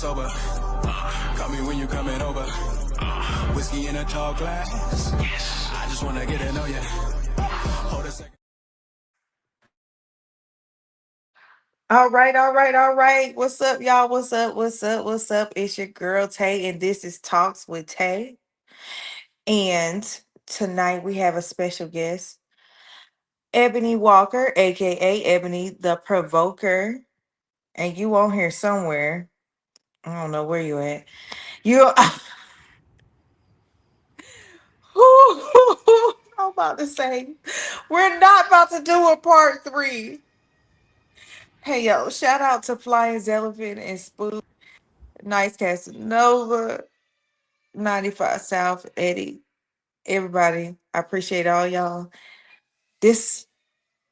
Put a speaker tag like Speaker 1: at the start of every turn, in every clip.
Speaker 1: sober. Call me when you coming over. Whiskey in a tall glass. I just wanna get to know you. Hold a second.
Speaker 2: All right, all right, all right. What's up, y'all? What's up? What's up? What's up? It's your girl Tay, and this is Talks with Taay. And tonight we have a special guest, Ebony Walker, aka Ebony the Provoker. And you on here somewhere. I don't know where you at. You I'm about to say we're not about to do a part three. Hey yo, shout out to Flying Elephant and Spook, Nice Casanova, 95 South, Eddie, everybody. I appreciate all y'all. This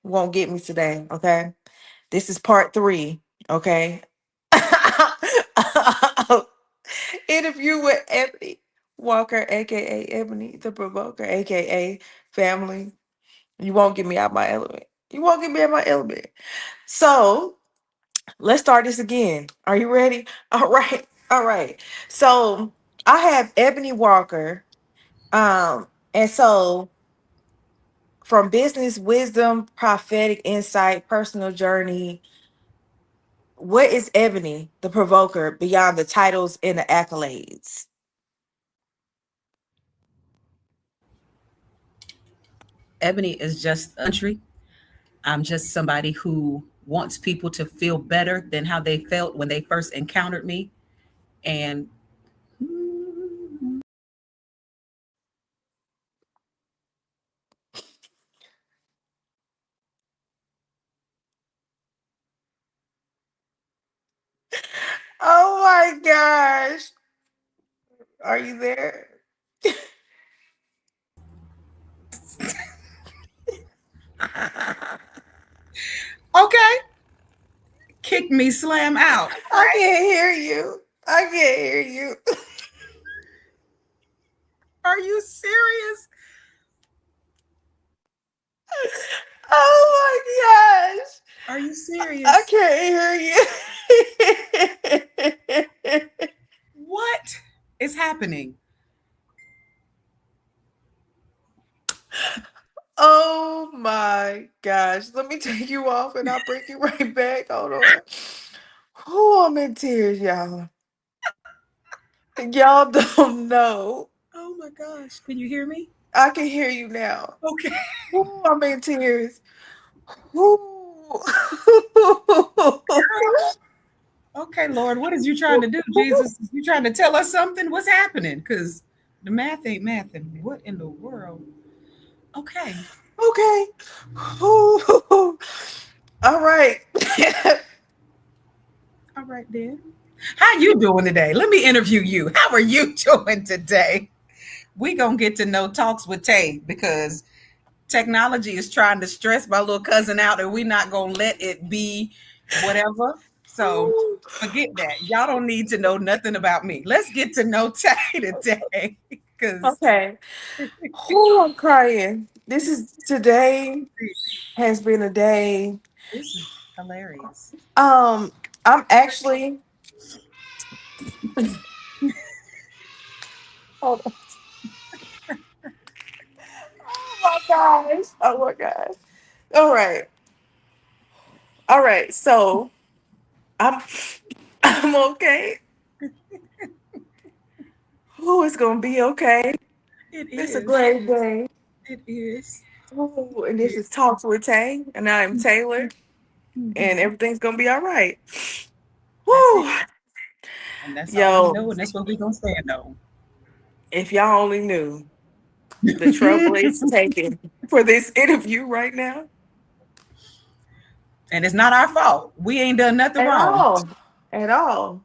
Speaker 2: won't get me today, okay? This is part three, okay? Interview with Ebony Walker, aka Ebony the Provoker, aka Family. You won't get me out my element. You won't get me out my element. So let's start this again. Are you ready? All right. All right. So I have Ebony Walker. And so from business wisdom, prophetic insight, personal journey, what is Ebony the Provoker beyond the titles and the accolades?
Speaker 3: Ebony is just country. I'm just somebody who wants people to feel better than how they felt when they first encountered me. And
Speaker 2: Oh my gosh. Are you there?
Speaker 3: okay, kick me, slam out.
Speaker 2: I can't hear you. I can't hear you.
Speaker 3: Are you serious?
Speaker 2: Oh my gosh.
Speaker 3: Are you
Speaker 2: I
Speaker 3: serious?
Speaker 2: can't hear you.
Speaker 3: What is happening?
Speaker 2: Oh my gosh. Let me take you off and I'll bring you right back. Hold on. Oh, I'm in tears, y'all. Y'all don't know.
Speaker 3: Oh my gosh. Can you hear me?
Speaker 2: I can hear you now.
Speaker 3: Okay.
Speaker 2: Ooh, I'm in tears. Ooh.
Speaker 3: Okay, Lord, what is you trying to do, Jesus? You trying to tell us something? What's happening? Because the math ain't mathing. What in the world? Okay.
Speaker 2: Okay. Ooh. All right.
Speaker 3: All right, then. How you doing today? Let me interview you. How are you doing today? We gonna get to know Talks with Tay because technology is trying to stress my little cousin out, and we not gonna let it be whatever. So
Speaker 2: Ooh.
Speaker 3: forget that. Y'all don't need to know nothing about me. Let's get to know Tay today because
Speaker 2: Okay. Ooh, I'm crying. This is today has been a day.
Speaker 3: this is hilarious.
Speaker 2: Um, I'm actually hold on. Oh my gosh. Oh my gosh. All right. All right. So I'm I'm okay. Oh, it's gonna be okay.
Speaker 3: It
Speaker 2: It's a
Speaker 3: is.
Speaker 2: great day.
Speaker 3: It is.
Speaker 2: Oh, and this
Speaker 3: It
Speaker 2: is Talks with Tay, and I'm Taylor, and
Speaker 3: Mhm.
Speaker 2: everything's gonna be all right.
Speaker 3: That's it.
Speaker 2: Woo!
Speaker 3: And that's all we
Speaker 2: Yo,
Speaker 3: know, and that's what we're gonna stand on.
Speaker 2: if y'all only knew the trouble it's taking for this interview right now.
Speaker 3: And it's not our fault. We ain't done nothing
Speaker 2: At
Speaker 3: wrong.
Speaker 2: all. At all.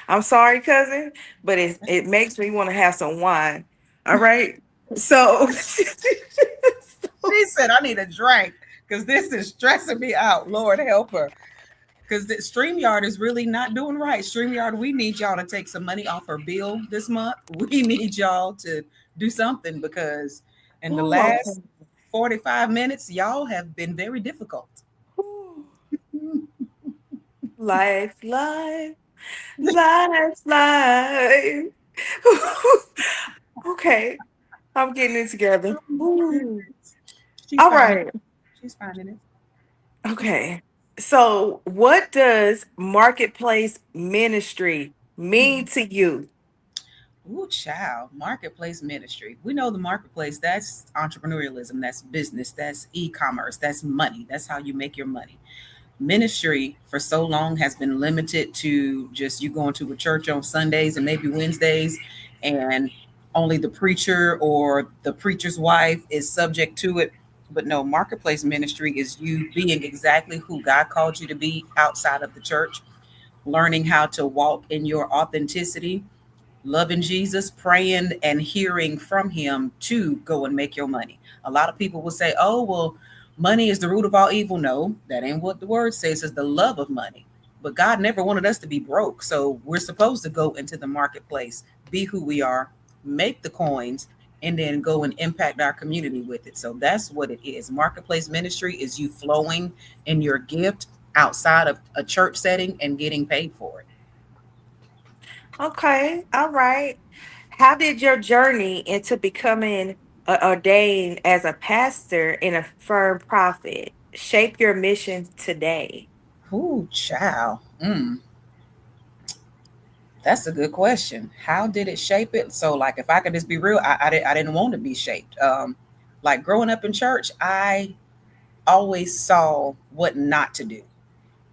Speaker 2: I'm sorry, cousin, but it makes me want to have some wine. All right. So,
Speaker 3: She said, I need a drink because this is stressing me out. Lord help her. Because the StreamYard is really not doing right. StreamYard, we need y'all to take some money off our bill this month. We need y'all to do something because in the
Speaker 2: ooh,
Speaker 3: last 45 minutes, y'all have been very difficult.
Speaker 2: ooh. Life, life. Life, life. Okay, I'm getting it together.
Speaker 3: Oh my
Speaker 2: Ooh.
Speaker 3: goodness. She's
Speaker 2: All
Speaker 3: finding it.
Speaker 2: right.
Speaker 3: She's finding it.
Speaker 2: Okay. So, what does marketplace ministry mean to you?
Speaker 3: Ooh, child, marketplace ministry. We know the marketplace, that's entrepreneurialism, that's business, that's e-commerce, that's money. That's how you make your money. Ministry for so long has been limited to just you going to a church on Sundays and maybe Wednesdays, and only the preacher or the preacher's wife is subject to it. But no, marketplace ministry is you being exactly who God called you to be outside of the church, learning how to walk in your authenticity, loving Jesus, praying and hearing from him to go and make your money. A lot of people will say, oh, well, money is the root of all evil. No, that ain't what the word says. It's the love of money. But God never wanted us to be broke. So we're supposed to go into the marketplace, be who we are, make the coins, and then go and impact our community with it. So that's what it is. Marketplace ministry is you flowing in your gift outside of a church setting and getting paid for it.
Speaker 2: Okay. All right. How did your journey into becoming ordained as a pastor and a firm prophet shape your mission today?
Speaker 3: Ooh, child. That's a good question. How did it shape it? So, like, if I could just be real, I didn't want to be shaped. Like growing up in church, I always saw what not to do.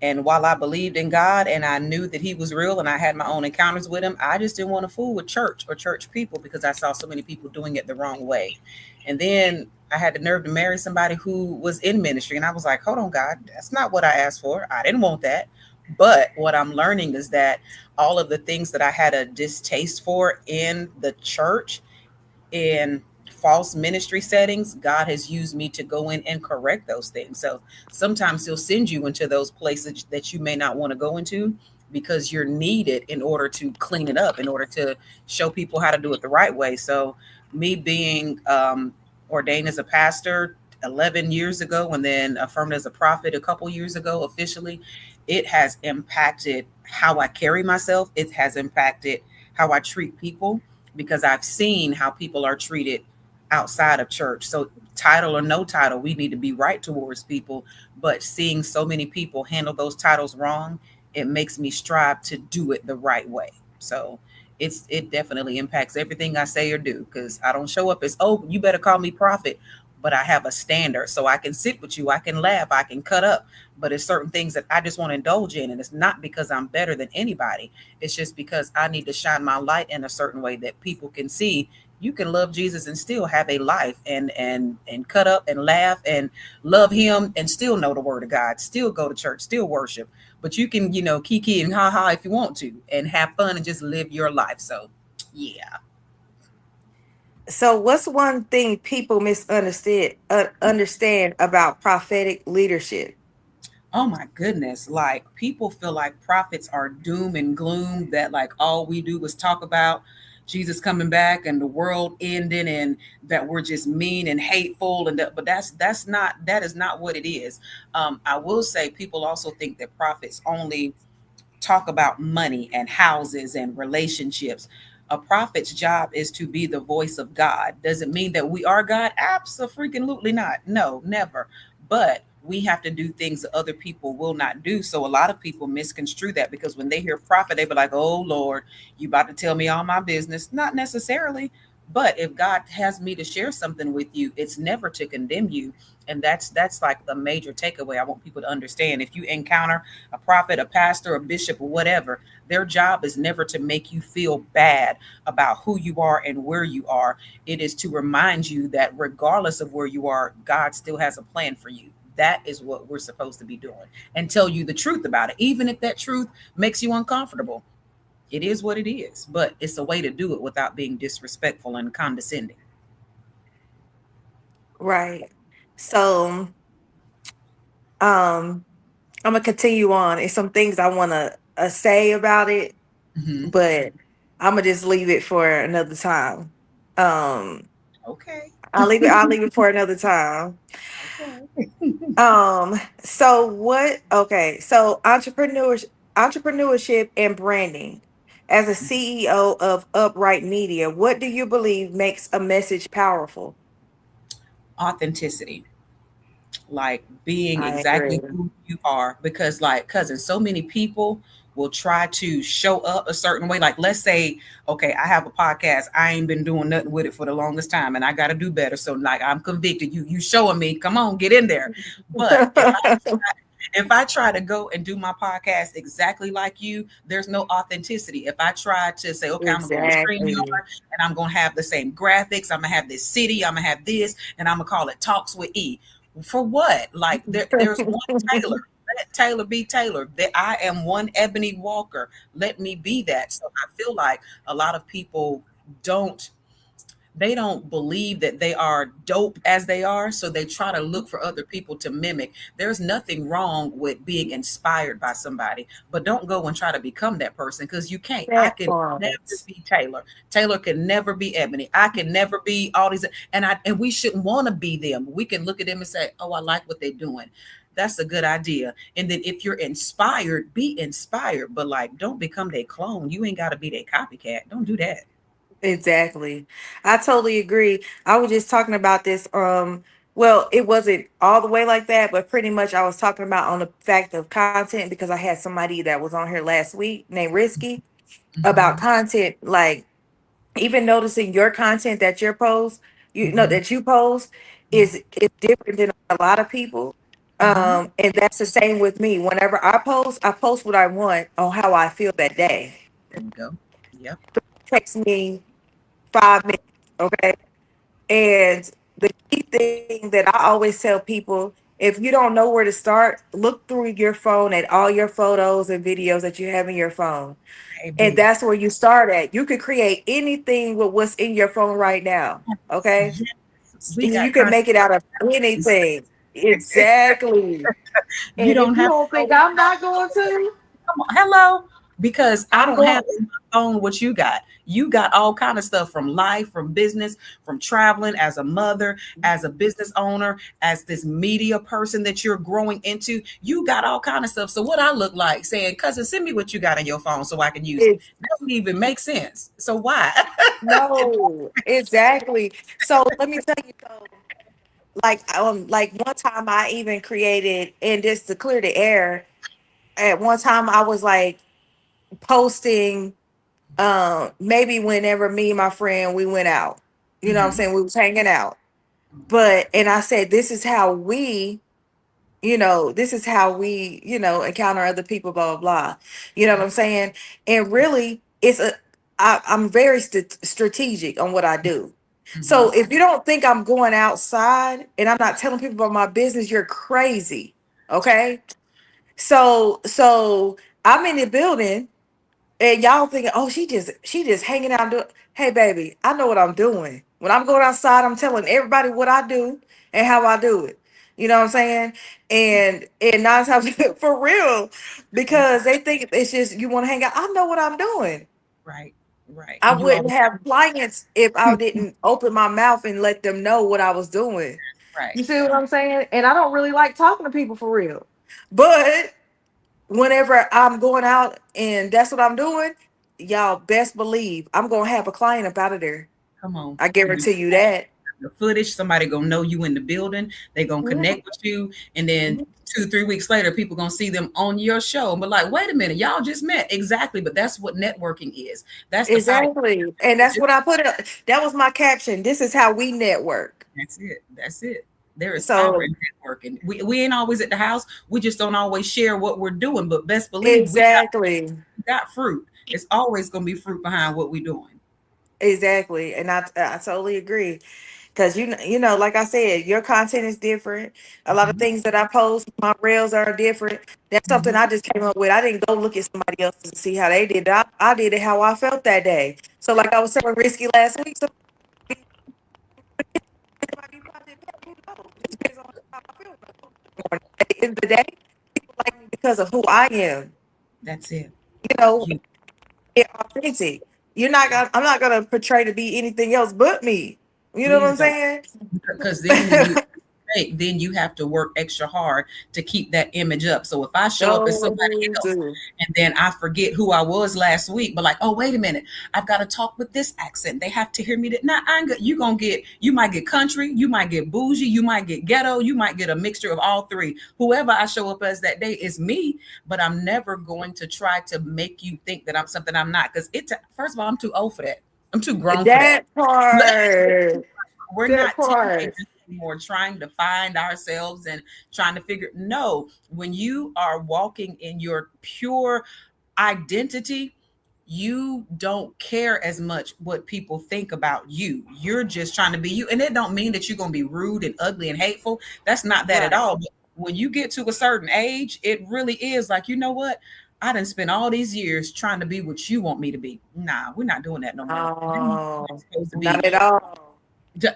Speaker 3: And while I believed in God and I knew that He was real and I had my own encounters with Him, I just didn't want to fool with church or church people because I saw so many people doing it the wrong way. And then I had the nerve to marry somebody who was in ministry. And I was like, hold on, God, that's not what I asked for. I didn't want that. But what I'm learning is that all of the things that I had a distaste for in the church, in false ministry settings, God has used me to go in and correct those things. So sometimes He'll send you into those places that you may not want to go into because you're needed in order to clean it up, in order to show people how to do it the right way. So, me being ordained as a pastor 11 years ago and then affirmed as a prophet a couple years ago officially, it has impacted how I carry myself. It has impacted how I treat people because I've seen how people are treated outside of church. So, title or no title, we need to be right towards people. But seeing so many people handle those titles wrong, it makes me strive to do it the right way. So, it definitely impacts everything I say or do because I don't show up as, oh, you better call me prophet, but I have a standard so I can sit with you, I can laugh, I can cut up. But it's certain things that I just want to indulge in, and it's not because I'm better than anybody. It's just because I need to shine my light in a certain way that people can see you can love Jesus and still have a life and cut up and laugh and love him and still know the word of God, still go to church, still worship. But you can, kiki and ha ha if you want to and have fun and just live your life. So yeah.
Speaker 2: So, what's one thing people understand about prophetic leadership?
Speaker 3: Oh my goodness. Like people feel like prophets are doom and gloom, that like all we do is talk about Jesus coming back and the world ending and that we're just mean and hateful and that, but that is not what it is. I will say people also think that prophets only talk about money and houses and relationships. A prophet's job is to be the voice of God. Does it mean that we are God? Absolutely not. No, never. But we have to do things that other people will not do. So a lot of people misconstrue that because when they hear prophet, they be like, oh Lord, you about to tell me all my business. Not necessarily. But if God has me to share something with you, it's never to condemn you. And that's like the major takeaway I want people to understand. If you encounter a prophet, a pastor, a bishop, or whatever, their job is never to make you feel bad about who you are and where you are. It is to remind you that regardless of where you are, God still has a plan for you. That is what we're supposed to be doing and tell you the truth about it, even if that truth makes you uncomfortable. It is what it is, but it's a way to do it without being disrespectful and condescending.
Speaker 2: Right. So, um, I'm gonna continue on. It's some things I want to say about it,
Speaker 3: Hmm.
Speaker 2: but I'm gonna just leave it for another time. Um,
Speaker 3: Okay.
Speaker 2: I'll leave it. I'll leave it for another time.
Speaker 3: Okay.
Speaker 2: So what? Okay, so entrepreneurship and branding. As a CEO of Upright Media, what do you believe makes a message powerful?
Speaker 3: Authenticity, like being
Speaker 2: I agree.
Speaker 3: exactly who you are. Because, like, cousin, so many people will try to show up a certain way. Like, let's say, okay, I have a podcast, I ain't been doing nothing with it for the longest time, and I got to do better. So, like, I'm convicted. You showing me, come on, get in there. But if I try to go and do my podcast exactly like you, there's no authenticity. If I try to say, okay, I'm gonna go on
Speaker 2: Exactly.
Speaker 3: StreamYard and I'm gonna have the same graphics, I'm gonna have this city, I'm gonna have this, and I'm gonna call it Talks with E. For what? Like, there's one Taylor. Let Taylor be Taylor. That I am one Ebony Walker. Let me be that. So I feel like a lot of people don't they don't believe that they are dope as they are, so they try to look for other people to mimic. There's nothing wrong with being inspired by somebody, but don't go and try to become that person, because you can't. I
Speaker 2: That
Speaker 3: can
Speaker 2: part.
Speaker 3: never be Taylor. Taylor can never be Ebony. I can never be all these, and we shouldn't want to be them. We can look at them and say, oh, I like what they're doing. That's a good idea. And then if you're inspired, be inspired, but like, don't become their clone. You ain't got to be their copycat. Don't do that.
Speaker 2: Exactly. I totally agree. I was just talking about this. Well, it wasn't all the way like that, but pretty much I was talking about on the fact of content because I had somebody that was on here last week named Risky about
Speaker 3: Hmm.
Speaker 2: content. Like, even noticing your content that you post,
Speaker 3: Hmm.
Speaker 2: that you post
Speaker 3: Yeah.
Speaker 2: is different than a lot of people.
Speaker 3: Hmm.
Speaker 2: And that's the same with me. Whenever I post what I want on how I feel that day.
Speaker 3: There you go. Yep.
Speaker 2: Takes me 5 minutes, okay? And the key thing that I always tell people, if you don't know where to start, look through your phone at all your photos and videos that you have in your phone. And
Speaker 3: Baby.
Speaker 2: that's where you start at. You could create anything with what's in your phone right now. Okay.
Speaker 3: Yes. We
Speaker 2: You
Speaker 3: got
Speaker 2: can
Speaker 3: content.
Speaker 2: make it out of anything. Exactly.
Speaker 3: You
Speaker 2: And if
Speaker 3: don't
Speaker 2: you
Speaker 3: have to
Speaker 2: don't
Speaker 3: know
Speaker 2: think
Speaker 3: what
Speaker 2: I'm
Speaker 3: I
Speaker 2: not going to,
Speaker 3: come on. Hello. Because I
Speaker 2: I'm
Speaker 3: don't
Speaker 2: going.
Speaker 3: have in my phone what you got. You got all kind of stuff, from life, from business, from traveling, as a mother, as a business owner, as this media person that you're growing into. You got all kind of stuff. So what I look like saying, cousin, send me what you got in your phone so I can use it.
Speaker 2: It's
Speaker 3: That doesn't even make sense. So why?
Speaker 2: no, exactly. So let me tell you. So like one time I even created, and just to clear the air, at one time I was like posting, maybe whenever me and my friend we went out, you know what I'm
Speaker 3: Hmm.
Speaker 2: saying, we was hanging out, but and I said this is how we, this is how we, encounter other people, blah blah blah, you know what I'm saying. And really I'm very strategic on what I do. So
Speaker 3: Hmm.
Speaker 2: if you don't think I'm going outside and I'm not telling people about my business, you're crazy. Okay. So I'm in the building and y'all thinking, oh, she just hanging out doing. Hey, baby, I know what I'm doing. When I'm going outside, I'm telling everybody what I do and how I do it. You know what I'm saying? And nine times for real,
Speaker 3: Yeah.
Speaker 2: because they think it's just you want to hang out. I know what I'm doing.
Speaker 3: Right. Right.
Speaker 2: I
Speaker 3: And you
Speaker 2: wouldn't
Speaker 3: always
Speaker 2: have clients if I didn't open my mouth and let them know what I was doing.
Speaker 3: right.
Speaker 2: You see what I'm saying? And I don't really like talking to people for real. But whenever I'm going out and that's what I'm doing, y'all best believe I'm gonna have a client up out of there.
Speaker 3: Come on.
Speaker 2: I
Speaker 3: You
Speaker 2: guarantee you that.
Speaker 3: the footage, somebody gonna know you in the building, they gonna
Speaker 2: Mhm,
Speaker 3: connect with you, and then
Speaker 2: mhm.
Speaker 3: 2 3 weeks later people gonna see them on your show, but like, wait a minute, y'all just met. Exactly. But that's what networking is. That's the power.
Speaker 2: Exactly. And that's what I put up. That was my caption. This is how we network.
Speaker 3: That's it. That's it. There is power
Speaker 2: So
Speaker 3: in networking. We ain't always at the house. We just don't always share what we're doing, but best believe
Speaker 2: exactly.
Speaker 3: we got fruit. It's always gonna be fruit behind what we're doing.
Speaker 2: Exactly. And I totally agree. Because like I said, your content is different. A lot of
Speaker 3: Mhm.
Speaker 2: things that I post, my reels are different. That's something
Speaker 3: Mhm.
Speaker 2: I just came up with. I didn't go look at somebody else to see how they did it. I did it how I felt that day. So like I was telling Risky last week, so it might be positive, who knows? It depends on how I feel. At the end of the day, people like me because of who I am.
Speaker 3: That's it.
Speaker 2: You know,
Speaker 3: You
Speaker 2: it authentic. I'm not gonna portray to be anything else but me. You know what
Speaker 3: please
Speaker 2: I'm
Speaker 3: don't,
Speaker 2: saying?
Speaker 3: because then when you shape, then you have to work extra hard to keep that image up. So if I show up as somebody
Speaker 2: So
Speaker 3: else
Speaker 2: do.
Speaker 3: and then I forget who I was last week, but like, oh, wait a minute, I've got to talk with this accent. They have to hear me. That nah, I ain't good. You might get country, you might get bougie, you might get ghetto, you might get a mixture of all three. Whoever I show up as that day is me, but I'm never going to try to make you think that I'm something I'm not. Because first of all, I'm too old for that. I'm too grown for that.
Speaker 2: That part.
Speaker 3: We're
Speaker 2: That
Speaker 3: not
Speaker 2: part.
Speaker 3: teenagers anymore trying to find ourselves and trying to figure. No, when you are walking in your pure identity, you don't care as much what people think about you. You're just trying to be you. And it don't mean that you're going to be rude and ugly and hateful. That's not that at
Speaker 2: Right.
Speaker 3: all. But when you get to a certain age, it really is like, you know what? I didn't spend all these years trying to be what you want me to be. Nah, we're not doing that no more. You
Speaker 2: Oh,
Speaker 3: supposed to
Speaker 2: not
Speaker 3: be
Speaker 2: at all.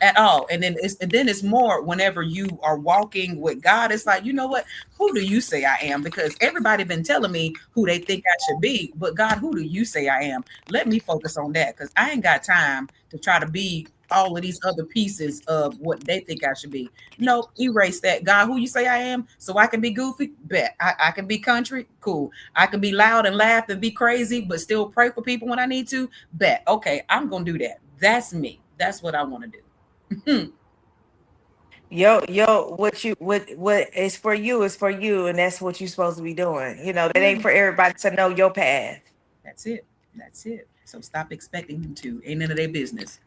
Speaker 3: at all. And then it's more whenever you are walking with God. It's like, you know what? Who do you say I am? Because everybody been telling me who they think I should be, but God, who do you say I am? Let me focus on that, because I ain't got time to try to be all of these other pieces of what they think I should be. No, erase that. God, who you say I am, so I can be goofy? Bet. I can be country? Cool. I can be loud and laugh and be crazy, but still pray for people when I need to? Bet. Okay, I'm gonna do that. That's me. That's what I want to do.
Speaker 2: Yo, what is for you is for you, and that's what you're supposed to be doing. That
Speaker 3: Yeah,
Speaker 2: ain't for everybody to know your path.
Speaker 3: that's it. That's it. So stop expecting them to. Ain't none of their business.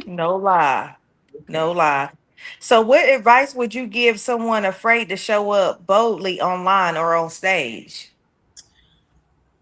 Speaker 2: No lie.
Speaker 3: Okay.
Speaker 2: No lie. So what advice would you give someone afraid to show up boldly online or on stage?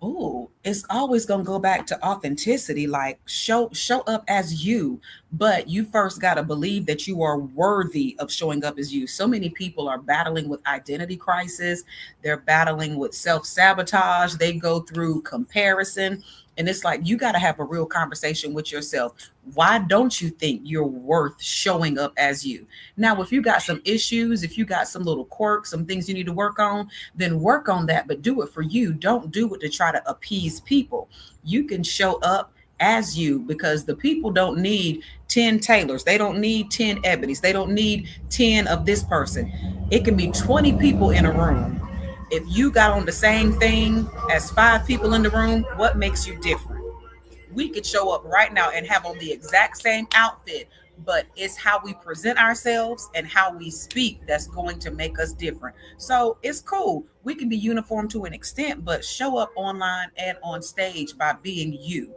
Speaker 3: Oh, it's always gonna go back to authenticity. Like show up as you, but you first gotta believe that you are worthy of showing up as you. So many people are battling with identity crisis. They're battling with self sabotage. They go through comparison, and it's like you gotta have a real conversation with yourself. Why don't you think you're worth showing up as you? Now, if you got some issues, if you got some little quirks, some things you need to work on, then work on that, but do it for you. Don't do it to try to appease people. You can show up as you, because the people don't need 10 Taylors. They don't need 10 Ebonys. They don't need 10 of this person. It can be 20 people in a room. If you got on the same thing as 5 people in the room, what makes you different? We could show up right now and have on the exact same outfit, but it's how we present ourselves and how we speak that's going to make us different. So it's cool. We can be uniform to an extent, but show up online and on stage by being you.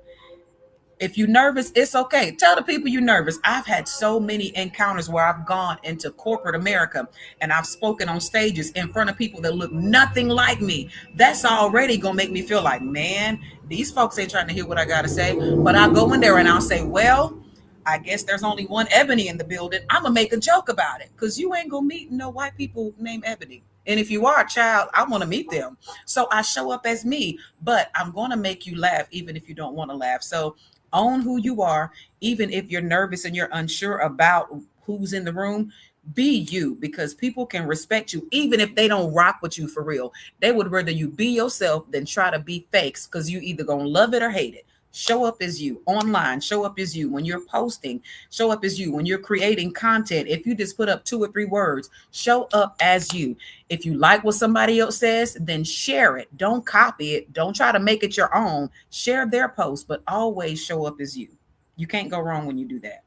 Speaker 3: If you're nervous, it's okay. Tell the people you're nervous. I've had so many encounters where I've gone into corporate America and I've spoken on stages in front of people that look nothing like me. That's already going to make me feel like, man, these folks ain't trying to hear what I got to say. But I go in there and I'll say, well, I guess there's only one Ebony in the building. I'm going to make a joke about it, because you ain't going to meet no white people named Ebony. And if you are a child, I want to meet them. So I show up as me, but I'm going to make you laugh even if you don't want to laugh. So own who you are, even if you're nervous and you're unsure about who's in the room. Be you, because people can respect you even if they don't rock with you for real. They would rather you be yourself than try to be fakes, because you either gonna love it or hate it. Show up as you online. Show up as you when you're posting. Show up as you when you're creating content. If you just put up 2 or 3 words, show up as you. If you like what somebody else says, then share it. Don't copy it. Don't try to make it your own. Share their post, but always show up as you. You can't go wrong when you do that.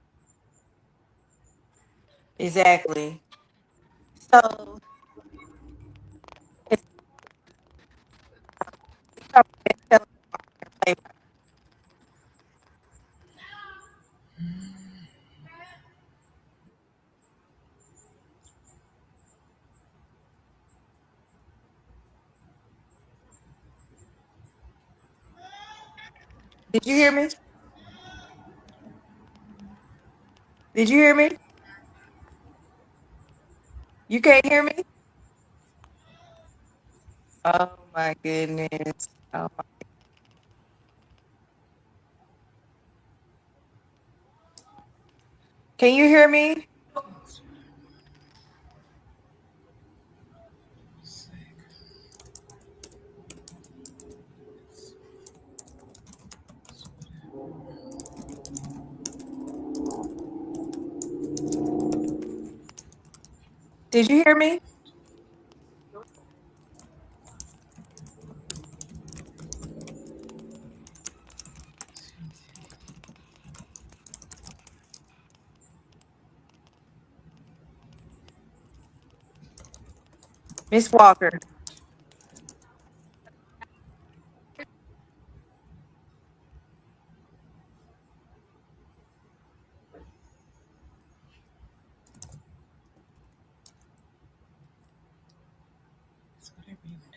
Speaker 2: Exactly. So it's did you hear me? Did you hear me? You can't hear me? Oh my goodness. Oh Can you hear me? Did you hear me? Miss Walker.
Speaker 3: It's whatever you want.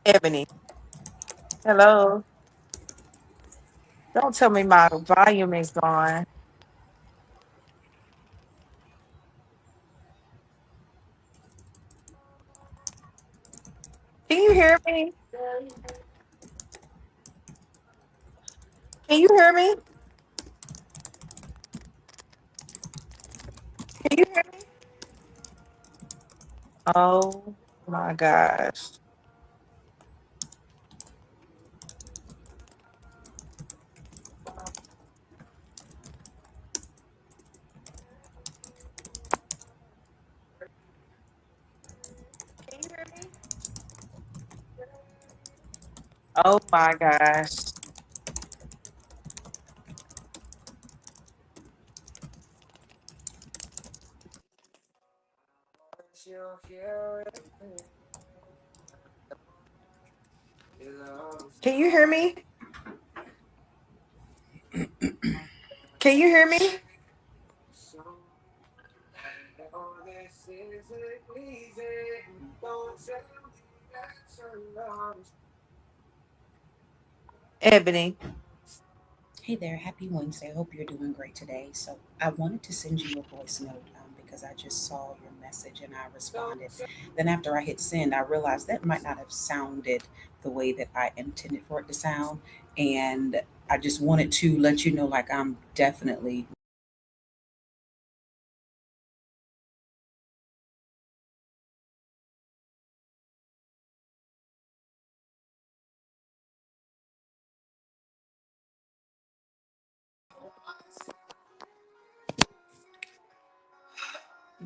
Speaker 2: Ebony. Hello. Don't tell me my volume is gone. Can you hear me? Can you hear me? Can you hear me? Oh my gosh. Can you hear me? Oh my gosh. Can you hear me? Can you hear me? Ebony.
Speaker 3: Hey there, happy Wednesday. I hope you're doing great today. So, I wanted to send you a voice note because I just saw your message and I responded. Then, after I hit send, I realized that might not have sounded the way that I intended for it to sound. And I just wanted to let you know, like, I'm definitely.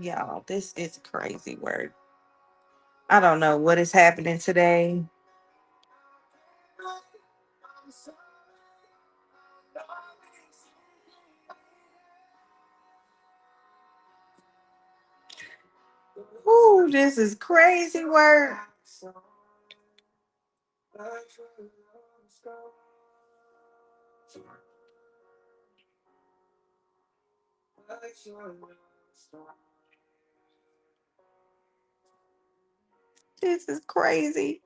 Speaker 2: Y'all, this is crazy work. I don't know what is happening today. Ooh, this is crazy work. This is crazy.